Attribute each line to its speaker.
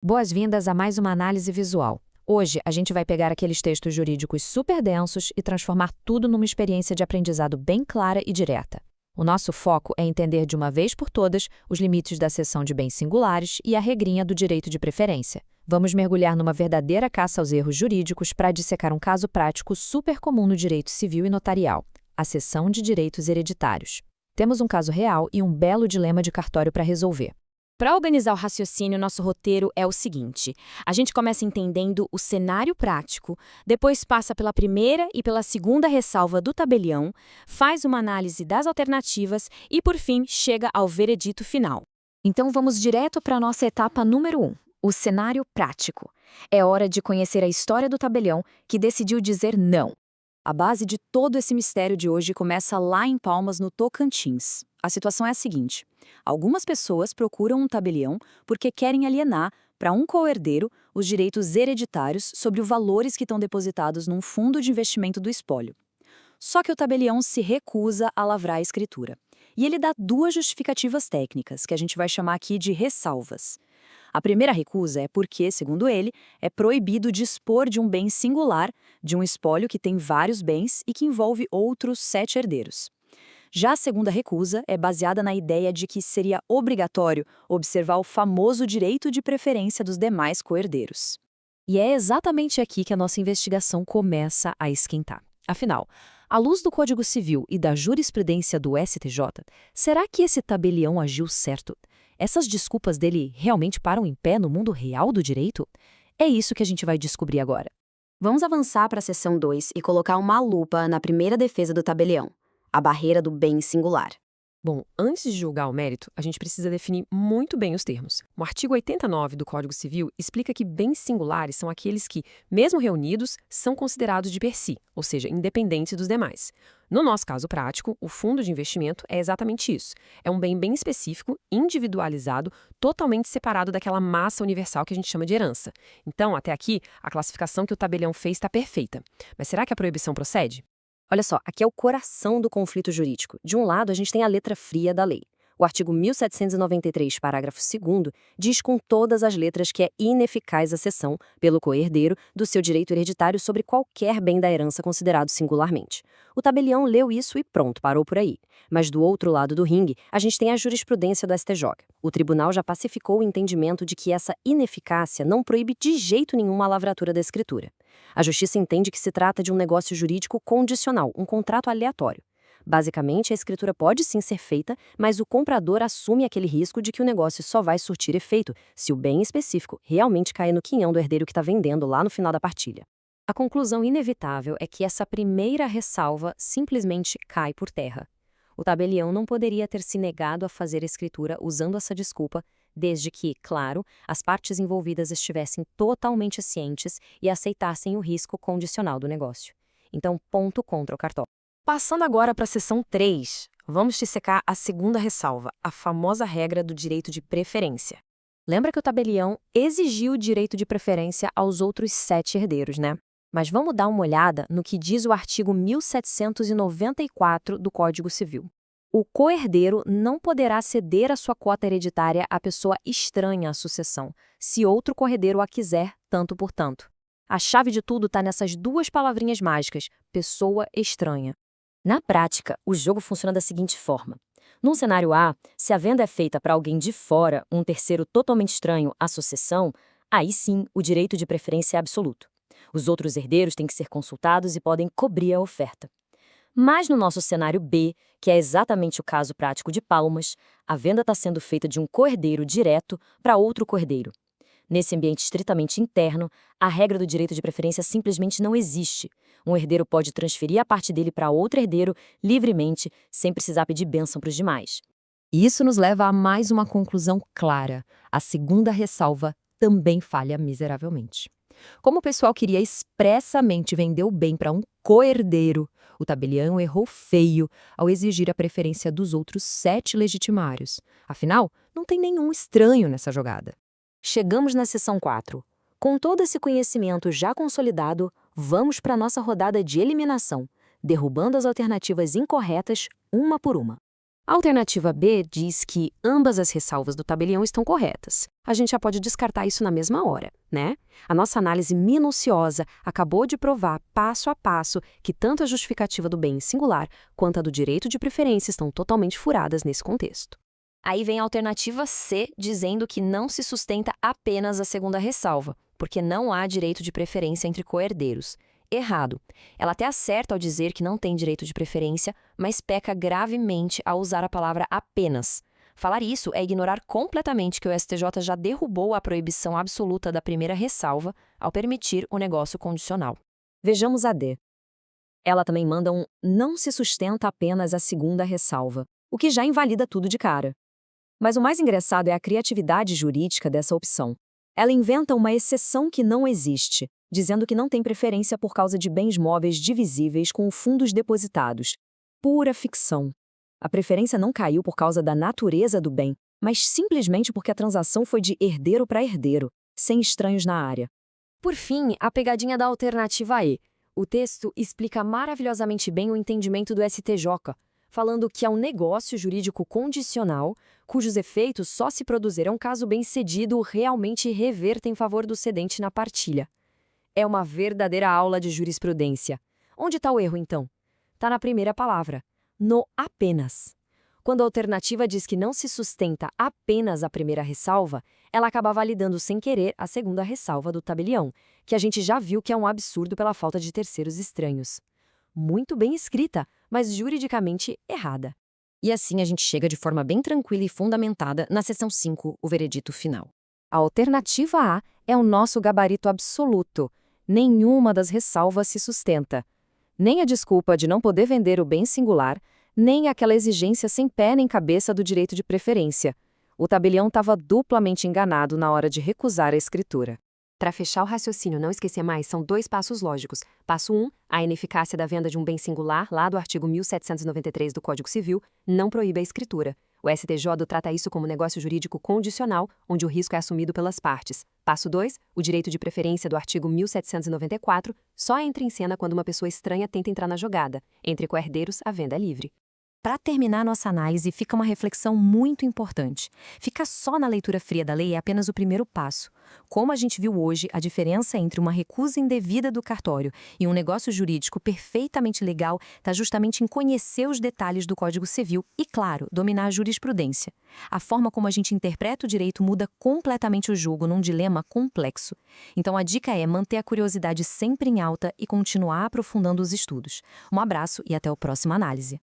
Speaker 1: Boas-vindas a mais uma análise visual. Hoje, a gente vai pegar aqueles textos jurídicos super densos e transformar tudo numa experiência de aprendizado bem clara e direta. O nosso foco é entender de uma vez por todas os limites da seção de bens singulares e a regrinha do direito de preferência. Vamos mergulhar numa verdadeira caça aos erros jurídicos para dissecar um caso prático super comum no direito civil e notarial, a seção de direitos hereditários. Temos um caso real e um belo dilema de cartório para resolver.
Speaker 2: Para organizar o raciocínio, nosso roteiro é o seguinte: a gente começa entendendo o cenário prático, depois passa pela primeira e pela segunda ressalva do tabelião, faz uma análise das alternativas e, por fim, chega ao veredito final. Então vamos direto para a nossa etapa número 1, o cenário prático. É hora de conhecer a história do tabelião que decidiu dizer não. A base de todo esse mistério de hoje começa lá em Palmas, no Tocantins. A situação é a seguinte: algumas pessoas procuram um tabelião porque querem alienar para um coerdeiro os direitos hereditários sobre os valores que estão depositados num fundo de investimento do espólio. Só que o tabelião se recusa a lavrar a escritura. E ele dá duas justificativas técnicas, que a gente vai chamar aqui de ressalvas. A primeira recusa é porque, segundo ele, é proibido dispor de um bem singular, de um espólio que tem vários bens e que envolve outros 7 herdeiros. Já a segunda recusa é baseada na ideia de que seria obrigatório observar o famoso direito de preferência dos demais coherdeiros. E é exatamente aqui que a nossa investigação começa a esquentar. Afinal, à luz do Código Civil e da jurisprudência do STJ, será que esse tabelião agiu certo? Essas desculpas dele realmente param em pé no mundo real do direito? É isso que a gente vai descobrir agora. Vamos avançar para a seção 2 e colocar uma lupa na primeira defesa do tabelião: a barreira do bem singular.
Speaker 3: Bom, antes de julgar o mérito, a gente precisa definir muito bem os termos. O artigo 89 do Código Civil explica que bens singulares são aqueles que, mesmo reunidos, são considerados de per si, ou seja, independentes dos demais. No nosso caso prático, o fundo de investimento é exatamente isso. É um bem bem específico, individualizado, totalmente separado daquela massa universal que a gente chama de herança. Então, até aqui, a classificação que o tabelião fez está perfeita. Mas será que a proibição procede?
Speaker 2: Olha só, aqui é o coração do conflito jurídico. De um lado, a gente tem a letra fria da lei. O artigo 1793, parágrafo 2º, diz com todas as letras que é ineficaz a cessão, pelo coerdeiro, do seu direito hereditário sobre qualquer bem da herança considerado singularmente. O tabelião leu isso e pronto, parou por aí. Mas do outro lado do ringue, a gente tem a jurisprudência do STJ. O tribunal já pacificou o entendimento de que essa ineficácia não proíbe de jeito nenhum a lavratura da escritura. A justiça entende que se trata de um negócio jurídico condicional, um contrato aleatório. Basicamente, a escritura pode sim ser feita, mas o comprador assume aquele risco de que o negócio só vai surtir efeito se o bem específico realmente cair no quinhão do herdeiro que está vendendo lá no final da partilha. A conclusão inevitável é que essa primeira ressalva simplesmente cai por terra. O tabelião não poderia ter se negado a fazer a escritura usando essa desculpa, desde que, claro, as partes envolvidas estivessem totalmente cientes e aceitassem o risco condicional do negócio. Então, ponto contra o cartório.
Speaker 3: Passando agora para a seção 3, vamos dissecar a segunda ressalva, a famosa regra do direito de preferência.
Speaker 2: Lembra que o tabelião exigiu o direito de preferência aos outros 7 herdeiros, né? Mas vamos dar uma olhada no que diz o artigo 1794 do Código Civil. O coerdeiro não poderá ceder a sua cota hereditária à pessoa estranha à sucessão, se outro coerdeiro a quiser, tanto por tanto. A chave de tudo está nessas duas palavrinhas mágicas: pessoa estranha. Na prática, o jogo funciona da seguinte forma. Num cenário A, se a venda é feita para alguém de fora, um terceiro totalmente estranho à sucessão, aí sim o direito de preferência é absoluto. Os outros herdeiros têm que ser consultados e podem cobrir a oferta. Mas no nosso cenário B, que é exatamente o caso prático de Palmas, a venda está sendo feita de um coerdeiro direto para outro coerdeiro. Nesse ambiente estritamente interno, a regra do direito de preferência simplesmente não existe. Um herdeiro pode transferir a parte dele para outro herdeiro livremente, sem precisar pedir bênção para os demais.
Speaker 1: E isso nos leva a mais uma conclusão clara. A segunda ressalva também falha miseravelmente. Como o pessoal queria expressamente vender o bem para um coerdeiro, o tabelião errou feio ao exigir a preferência dos outros 7 legitimários. Afinal, não tem nenhum estranho nessa jogada.
Speaker 2: Chegamos na seção 4. Com todo esse conhecimento já consolidado, vamos para a nossa rodada de eliminação, derrubando as alternativas incorretas uma por uma.
Speaker 3: A alternativa B diz que ambas as ressalvas do tabelião estão corretas. A gente já pode descartar isso na mesma hora, né? A nossa análise minuciosa acabou de provar, passo a passo, que tanto a justificativa do bem singular quanto a do direito de preferência estão totalmente furadas nesse contexto.
Speaker 1: Aí vem a alternativa C, dizendo que não se sustenta apenas a segunda ressalva, porque não há direito de preferência entre coherdeiros. Errado. Ela até acerta ao dizer que não tem direito de preferência, mas peca gravemente ao usar a palavra apenas. Falar isso é ignorar completamente que o STJ já derrubou a proibição absoluta da primeira ressalva ao permitir o negócio condicional.
Speaker 2: Vejamos a D. Ela também manda um não se sustenta apenas a segunda ressalva, o que já invalida tudo de cara. Mas o mais engraçado é a criatividade jurídica dessa opção. Ela inventa uma exceção que não existe, dizendo que não tem preferência por causa de bens móveis divisíveis com fundos depositados. Pura ficção. A preferência não caiu por causa da natureza do bem, mas simplesmente porque a transação foi de herdeiro para herdeiro, sem estranhos na área.
Speaker 3: Por fim, a pegadinha da alternativa E. O texto explica maravilhosamente bem o entendimento do STJ, falando que é um negócio jurídico condicional, cujos efeitos só se produzirão caso o bem-cedido realmente reverta em favor do cedente na partilha. É uma verdadeira aula de jurisprudência. Onde está o erro, então? Está na primeira palavra, no apenas. Quando a alternativa diz que não se sustenta apenas a primeira ressalva, ela acaba validando sem querer a segunda ressalva do tabelião, que a gente já viu que é um absurdo pela falta de terceiros estranhos. Muito bem escrita, mas juridicamente errada.
Speaker 1: E assim a gente chega de forma bem tranquila e fundamentada na seção 5, o veredito final. A alternativa A é o nosso gabarito absoluto. Nenhuma das ressalvas se sustenta. Nem a desculpa de não poder vender o bem singular, nem aquela exigência sem pé nem cabeça do direito de preferência. O tabelião estava duplamente enganado na hora de recusar a escritura.
Speaker 3: Para fechar o raciocínio não esquecer mais, são 2 passos lógicos. Passo 1, a ineficácia da venda de um bem singular, lá do artigo 1793 do Código Civil, não proíbe a escritura. O STJ trata isso como negócio jurídico condicional, onde o risco é assumido pelas partes. Passo 2, o direito de preferência do artigo 1794 só entra em cena quando uma pessoa estranha tenta entrar na jogada. Entre coherdeiros, a venda é livre.
Speaker 2: Para terminar nossa análise, fica uma reflexão muito importante. Ficar só na leitura fria da lei é apenas o primeiro passo. Como a gente viu hoje, a diferença entre uma recusa indevida do cartório e um negócio jurídico perfeitamente legal está justamente em conhecer os detalhes do Código Civil e, claro, dominar a jurisprudência. A forma como a gente interpreta o direito muda completamente o jogo num dilema complexo. Então a dica é manter a curiosidade sempre em alta e continuar aprofundando os estudos. Um abraço e até a próxima análise.